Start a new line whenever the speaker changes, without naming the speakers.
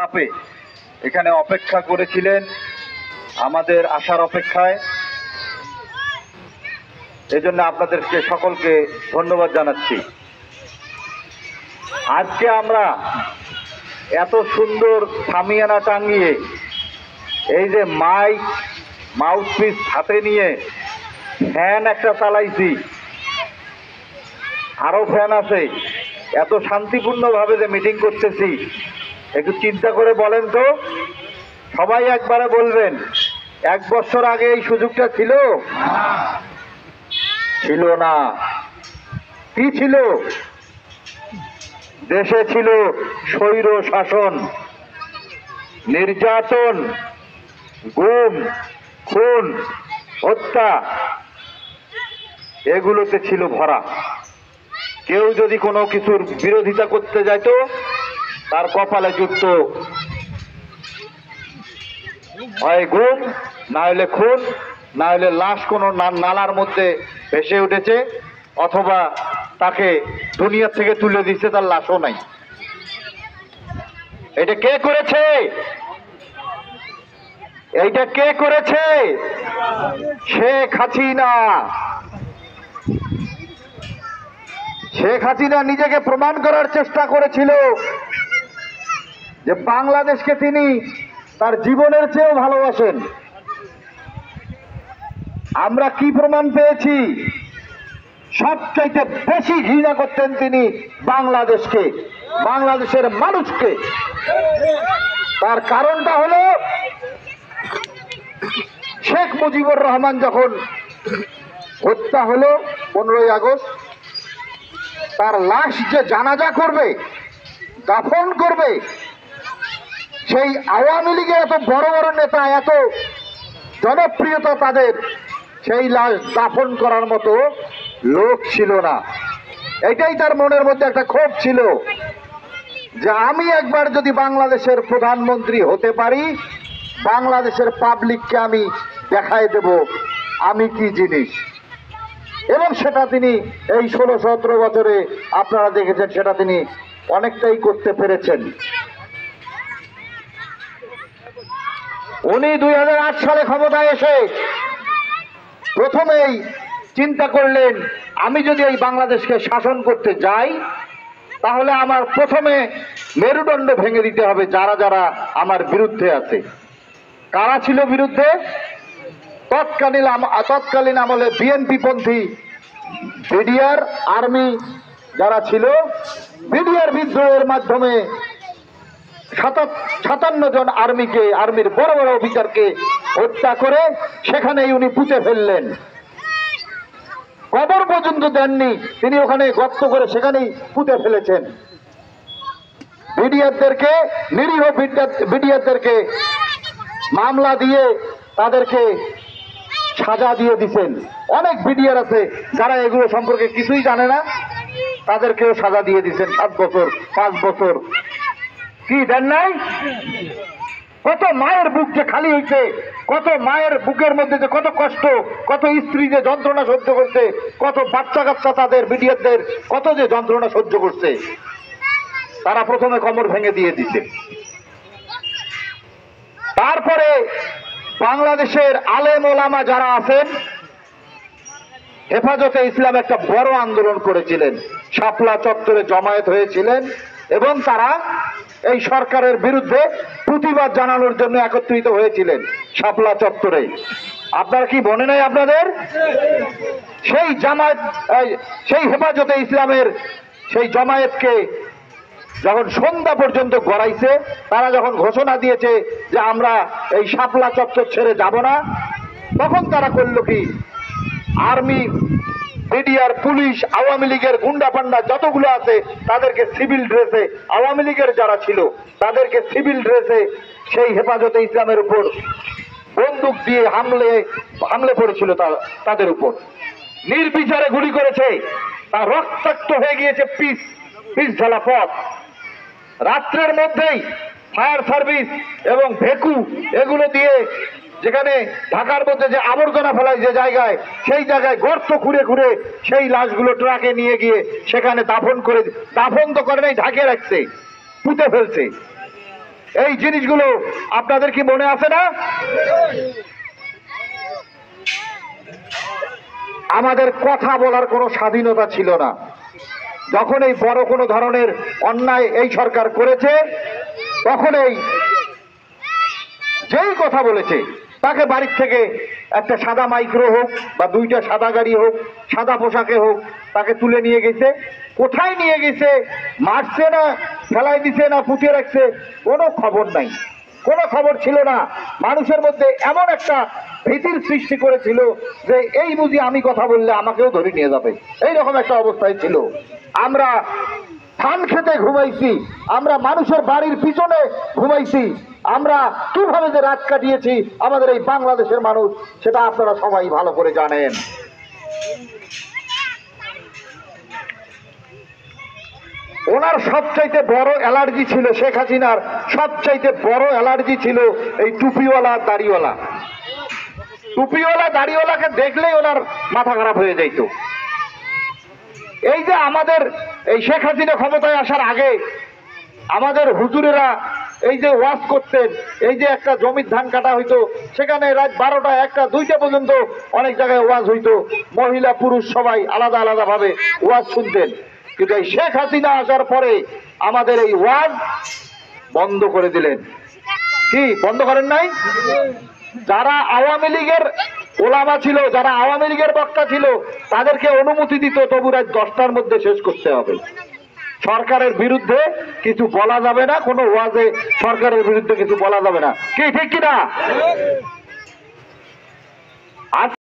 তাপে এখানে অপেক্ষা করেছিলেন, আমাদের আসার অপেক্ষায়। এজন্য আপনাদেরকে সকলকে ধন্যবাদ জানাচ্ছি। আজকে আমরা এত সুন্দর সামিয়ানা টাঙিয়ে, এই যে মাইক মাউথপিস হাতে নিয়ে ফ্যান একটা চালাইছি, আরো ফ্যান আছে, এত শান্তিপূর্ণভাবে যে মিটিং করতেছি, একটু চিন্তা করে বলেন তো, সবাই একবারে বলবেন, 1 বছর আগে এই সুযোগটা ছিল? ছিল না। কি ছিল? দেশে ছিল স্বৈর শাসন, নির্যাতন, গুম, খুন, হত্যা, এগুলোতে ছিল ভরা। কেউ যদি কোনো কিছুর বিরোধিতা করতে যাইত, তার কপালে যুক্ত হয় গুম, না হলে খুন, না হলে লাশ কোনো নালার মধ্যে ভেসে উঠেছে, অথবা তাকে দুনিয়া থেকে তুলে দিচ্ছে, তার লাশও নাই। এটা কে করেছে? এইটা কে করেছে? শেখ হাসিনা। শেখ হাসিনা নিজেকে প্রমাণ করার চেষ্টা করেছিল যে বাংলাদেশকে তিনি তার জীবনের চেয়েও ভালোবাসেন। আমরা কি প্রমাণ পেয়েছি? সবচাইতে বেশি ঘৃণা করতেন তিনি বাংলাদেশকে, বাংলাদেশের মানুষকে। তার কারণটা হলো, শেখ মুজিবুর রহমান যখন হত্যা হলো 15ই আগস্ট, তার লাশ যে জানাজা করবে, দাফন করবে, সেই আওয়ামী লীগের এত বড় বড় নেতা, এত জনপ্রিয়তা তাদের, সেই লাশ দাফন করার মতো লোক ছিল না। এটাই তার মনের মধ্যে একটা ক্ষোভ ছিল যে আমি একবার যদি বাংলাদেশের প্রধানমন্ত্রী হতে পারি, বাংলাদেশের পাবলিককে আমি দেখাই দেব আমি কি জিনিস। এবং সেটা তিনি এই 16-17 বছরে আপনারা দেখেছেন, সেটা তিনি অনেকটাই করতে পেরেছেন। উনি 2008 সালে ক্ষমতায় এসে প্রথমেই চিন্তা করলেন, আমি যদি এই বাংলাদেশকে শাসন করতে যাই, তাহলে আমার প্রথমে মেরুদণ্ড ভেঙে দিতে হবে যারা যারা আমার বিরুদ্ধে আছে। কারা ছিল বিরুদ্ধে? তৎকালীন আমলে বিএনপি পন্থী বিডিআর আর্মি যারা ছিল, বিডিআর বিদ্রোহের মাধ্যমে 57 জন আর্মির বড় বড় অফিসারকে হত্যা করে সেখানেই উনি পুঁতে ফেললেন। কবর পর্যন্ত দেননি, তিনি ওখানে গর্ত করে সেখানেই পুঁতে ফেলেছেন। বিডিআরদেরকে, নিরীহ বিডিআরদেরকে মামলা দিয়ে তাদেরকে সাজা দিয়ে দিচ্ছেন। অনেক বিডিআর আছে যারা এগুলো সম্পর্কে কিছুই জানে না, তাদেরকেও সাজা দিয়ে দিচ্ছেন 7 বছর, 5 বছর। কি দেন নাই? কত মায়ের বুক যে খালি হইছে, কত মায়ের বুকের মধ্যে যে কত কষ্ট, কত স্ত্রী যে যন্ত্রণা সহ্য করছে, কত বাচ্চা কাচ্চা তাদের বিডিআরদের কত যে যন্ত্রণা সহ্য করছে, তারা প্রথমে কোমর ভেঙে দিয়ে দিছে। তারপরে বাংলাদেশের আলেম ওলামা যারা আছেন, হেফাজতে ইসলাম একটা বড় আন্দোলন করেছিলেন, শাপলা চত্বরে জমায়েত হয়েছিলেন এবং তারা এই সরকারের বিরুদ্ধে প্রতিবাদ জানানোর জন্য একত্রিত হয়েছিলেন শাপলা চত্বরে। আপনারা কি মনে নাই আপনাদের? সেই হেফাজতে ইসলামের সেই জমায়েতকে যখন সন্ধ্যা পর্যন্ত গড়াইছে, তারা যখন ঘোষণা দিয়েছে যে আমরা এই শাপলা চত্বর ছেড়ে যাব না, তখন তারা করল কি, আর্মি, বিডিআর, পুলিশ, আওয়ামী লীগের গুন্ডা পান্ডা যতগুলো আছে তাদেরকে সিভিল ড্রেসে, আওয়ামী লীগের যারা ছিল তাদেরকে সিভিল ড্রেসে সেই হেফাজতে ইসলামের উপর বন্দুক দিয়ে হামলে পড়েছিল তাদের উপর, নির্বিচারে গুলি করেছে। তা রক্তাক্ত হয়ে গিয়েছে পিচ ঢালা পথ। রাত্রের মধ্যেই ফায়ার সার্ভিস এবং ভেকু এগুলো দিয়ে, যেখানে ঢাকার মধ্যে যে আবর্জনা ফেলায় যে জায়গায়, সেই জায়গায় গর্ত খুঁড়ে খুঁড়ে সেই লাশগুলো ট্রাকে নিয়ে গিয়ে সেখানে দাফন তো করে নাই, ঢাকে রাখছে, পুঁতে ফেলছে। এই জিনিসগুলো আপনাদের কি মনে আছে না? আমাদের কথা বলার কোনো স্বাধীনতা ছিল না। যখন এই বড় কোনো ধরনের অন্যায় এই সরকার করেছে, তখন এই যেই কথা বলেছে তাকে বাড়ির থেকে একটা সাদা মাইক্রো হোক বা দুইটা সাদা গাড়ি হোক, সাদা পোশাকে হোক, তাকে তুলে নিয়ে গেছে। কোথায় নিয়ে গেছে, মারছে না ফেলাই দিছে না পুঁতিয়ে রাখছে, কোনো খবর নাই, কোনো খবর ছিল না। মানুষের মধ্যে এমন একটা ভীতির সৃষ্টি করেছিল যে এই বুঝি আমি কথা বললে আমাকেও ধরে নিয়ে যাবে, এইরকম একটা অবস্থায় ছিল। আমরা ধান খেতে ঘুমাইছি, আমরা মানুষের বাড়ির পিছনে ঘুমাইছি, আমরা কিভাবে যে রাত কাটিয়েছি আমাদের এই বাংলাদেশের মানুষ, সেটা আপনারা সবাই ভালো করে জানেন। ওনার সবচাইতে বড় অ্যালার্জি ছিল, শেখ হাসিনার সবচাইতে বড় অ্যালার্জি ছিল এই টুপিওয়ালা দাড়িওয়ালা। টুপিওয়ালা দাড়িওয়ালাকে দেখলেই ওনার মাথা খারাপ হয়ে যাইত। এই যে আমাদের এই শেখ হাসিনা ক্ষমতায় আসার আগে আমাদের হুজুরেরা এই যে ওয়াজ করতেন, এই যে একটা জমির ধান কাটা হইতো, সেখানে রাত 12টা 1টা 2টা পর্যন্ত অনেক জায়গায় ওয়াজ হইতো, মহিলা পুরুষ সবাই আলাদা আলাদা ভাবে ওয়াজ শুনতেন। কিন্তু এই শেখ হাসিনা আসার পরে আমাদের এই ওয়াজ বন্ধ করে দিলেন। কি বন্ধ করেন নাই? যারা আওয়ামী লীগের ওলামা ছিল, যারা আওয়ামী লীগের বক্তা ছিল, তাদেরকে অনুমতি দিত তবু রাত 10টার মধ্যে শেষ করতে হবে। সরকারের বিরুদ্ধে কিছু বলা যাবে না, কোনো ওয়াজে সরকারের বিরুদ্ধে কিছু বলা যাবে না। কি ঠিক কিনা?